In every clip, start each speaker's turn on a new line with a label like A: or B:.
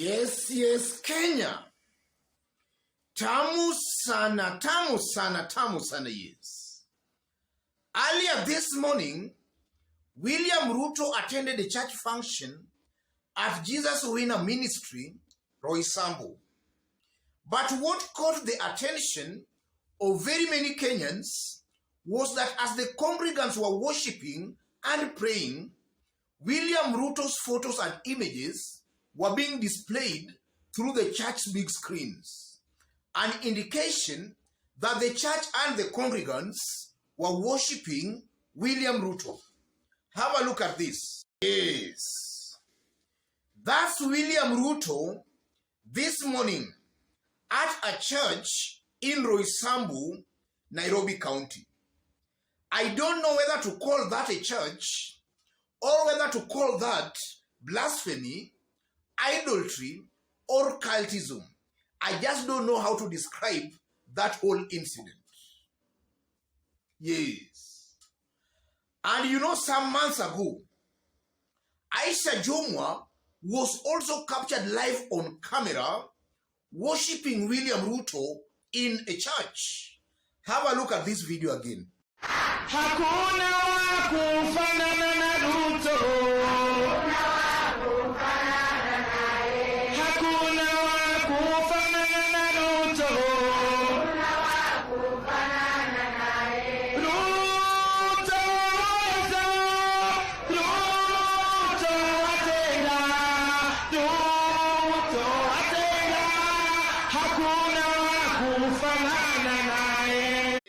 A: Yes, Kenya. Tamu sana, yes. Earlier this morning, William Ruto attended a church function at Jesus Winner Ministry, Roysambu. But what caught the attention of very many Kenyans was that as the congregants were worshipping and praying, William Ruto's photos and images were being displayed through the church's big screens, an indication that the church and the congregants were worshipping William Ruto. Have a look at this. Yes. That's William Ruto this morning at a church in Roysambu, Nairobi County. I don't know whether to call that a church or whether to call that blasphemy, idolatry, or cultism. I just don't know how to describe that whole incident. Yes. And you know, some months ago, Aisha Jumwa was also captured live on camera worshipping William Ruto in a church. Have a look at this video again.
B: Hakuna wa kufanana na Ruto. Hakuna wa kufanana na Ruto. Ruto weza, Ruto atenda, Ruto atenda. Hakuna wa kufanana naye.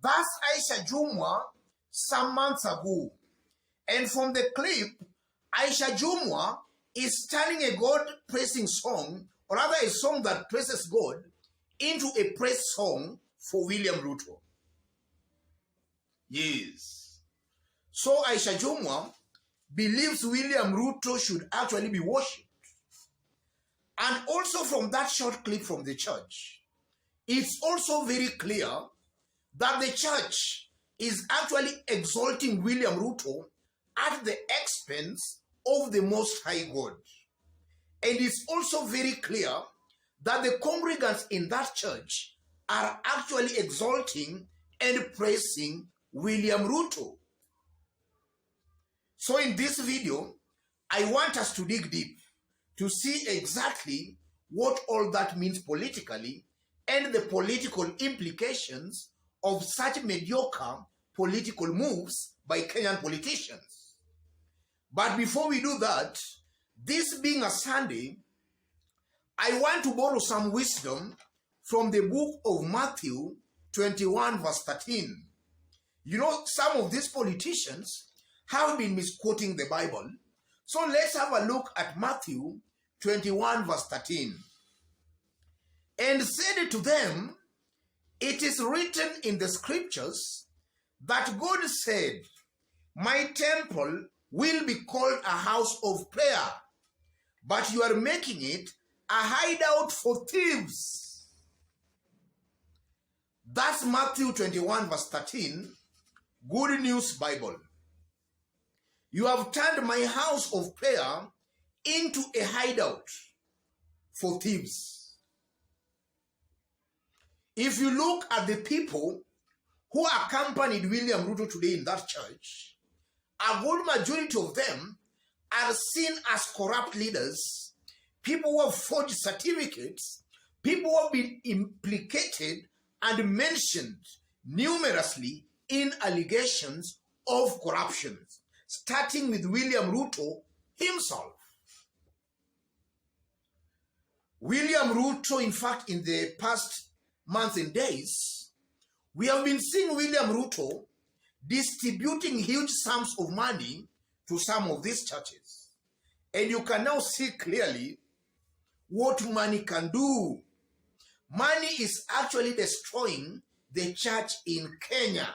A: That's Aisha Jumwa some months ago. And from the clip, Aisha Jumwa is turning a God-praising song, or rather a song that praises God, into a praise song for William Ruto. Yes. So Aisha Jumwa believes William Ruto should actually be worshipped. And also from that short clip from the church, it's also very clear that the church is actually exalting William Ruto at the expense of the Most High God. And it's also very clear that the congregants in that church are actually exalting and praising William Ruto. So in this video, I want us to dig deep to see exactly what all that means politically and the political implications of such mediocre political moves by Kenyan politicians. But before we do that, this being a Sunday, I want to borrow some wisdom from the book of Matthew 21 verse 13. You know, some of these politicians have been misquoting the Bible. So let's have a look at Matthew 21 verse 13. And said to them, it is written in the scriptures that God said, my temple will be called a house of prayer, but you are making it a hideout for thieves. That's Matthew 21 verse 13, Good News Bible. You have turned my house of prayer into a hideout for thieves. If you look at the people who accompanied William Ruto today in that church, a good majority of them are seen as corrupt leaders, people who have forged certificates, people who have been implicated and mentioned numerously in allegations of corruption, starting with William Ruto himself. William Ruto, in fact, in the past months and days, we have been seeing William Ruto distributing huge sums of money to some of these churches. And you can now see clearly what money can do. Money is actually destroying the church in Kenya.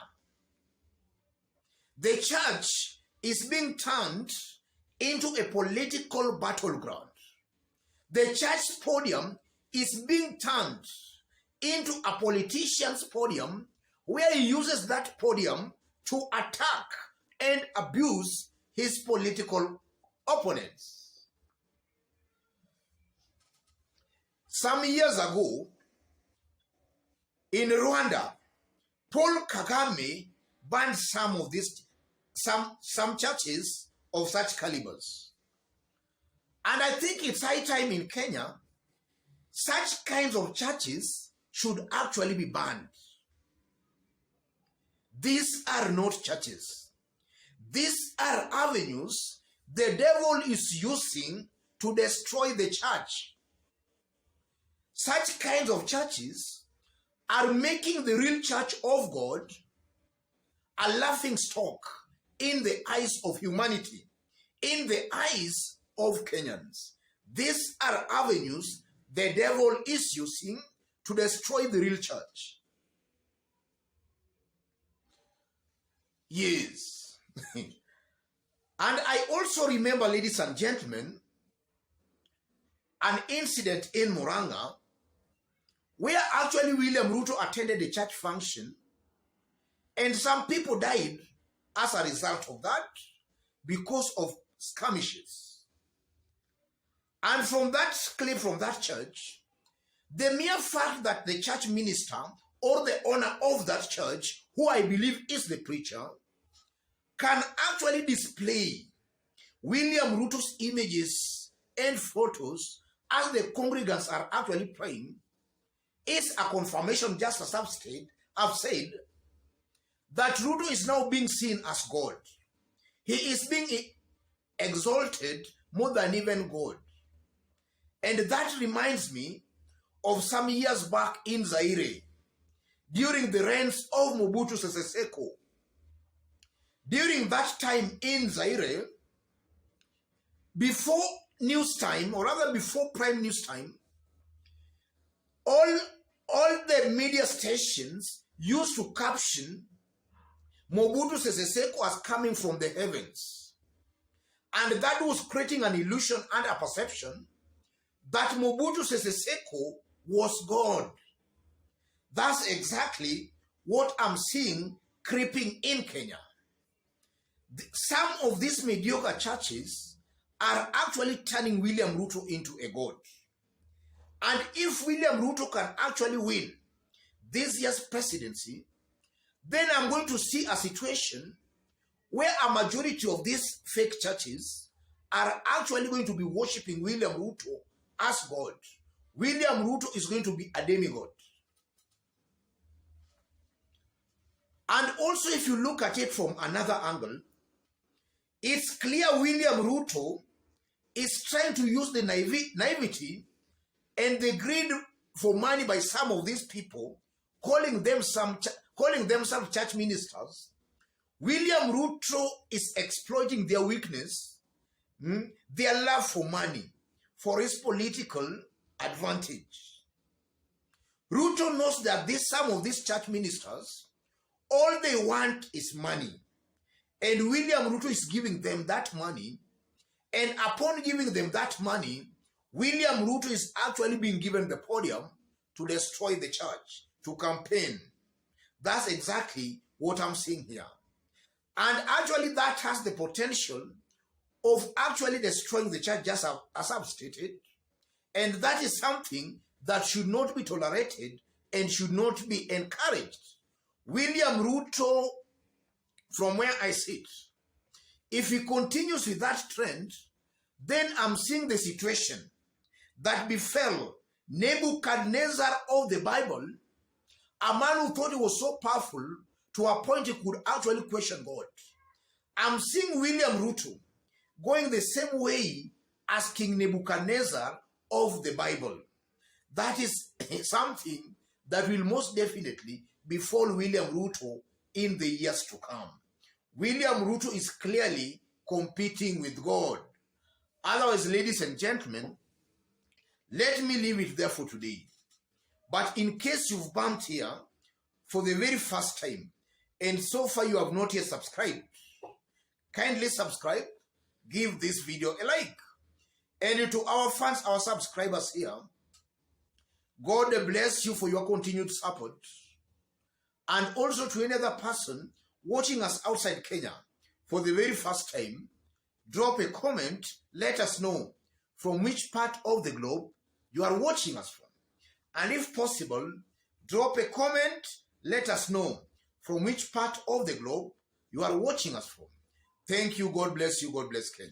A: The church is being turned into a political battleground. The church's podium is being turned into a politician's podium where he uses that podium to attack and abuse his political opponents. some years ago in Rwanda, Paul Kagame banned some of these, some churches of such calibers. And I think it's high time in Kenya, such kinds of churches should actually be banned. These are not churches. These are avenues the devil is using to destroy the church. Such kinds of churches are making the real church of God a laughing stock in the eyes of humanity, in the eyes of Kenyans. These are avenues the devil is using to destroy the real church. Yes. And I also remember, ladies and gentlemen, an incident in Muranga where actually William Ruto attended a church function and some people died as a result of that because of skirmishes. And from that clip from that church, the mere fact that the church minister or the owner of that church, who I believe is the preacher, can actually display William Ruto's images and photos as the congregants are actually praying is a confirmation, just as I've said, that Ruto is now being seen as God. He is being exalted more than even God. And that reminds me of some years back in Zaire, during the reigns of Mobutu Sese Seko. During that time in Zaire, before news time, or rather before prime news time, all the media stations used to caption Mobutu Sese Seko as coming from the heavens. And that was creating an illusion and a perception that Mobutu Sese Seko was God. That's exactly what I'm seeing creeping in Kenya. Some of these mediocre churches are actually turning William Ruto into a god. And if William Ruto can actually win this year's presidency, then I'm going to see a situation where a majority of these fake churches are actually going to be worshiping William Ruto as God. William Ruto is going to be a demigod. And also, if you look at it from another angle, it's clear William Ruto is trying to use the naivety and the greed for money by some of these people, calling themselves church ministers. William Ruto is exploiting their weakness, their love for money, for his political advantage. Ruto knows that some of these church ministers, all they want is money. And William Ruto is giving them that money. And upon giving them that money, William Ruto is actually being given the podium to destroy the church, to campaign. That's exactly what I'm seeing here. And actually that has the potential of actually destroying the church, just as I've stated. And that is something that should not be tolerated and should not be encouraged. William Ruto, from where I sit, if he continues with that trend, then I'm seeing the situation that befell Nebuchadnezzar of the Bible, a man who thought he was so powerful to a point he could actually question God. I'm seeing William Ruto going the same way as King Nebuchadnezzar of the Bible. That is something that will most definitely befall William Ruto in the years to come. William Ruto is clearly competing with God. Otherwise, ladies and gentlemen, let me leave it there for today. But in case you've bumped here for the very first time, and so far you have not yet subscribed, kindly subscribe, give this video a like. And to our fans, our subscribers here, God bless you for your continued support. And also to any other person watching us outside Kenya for the very first time, drop a comment, let us know from which part of the globe you are watching us from. And if possible, drop a comment. Let us know from which part of the globe you are watching us from. Thank you. God bless you. God bless Kenya.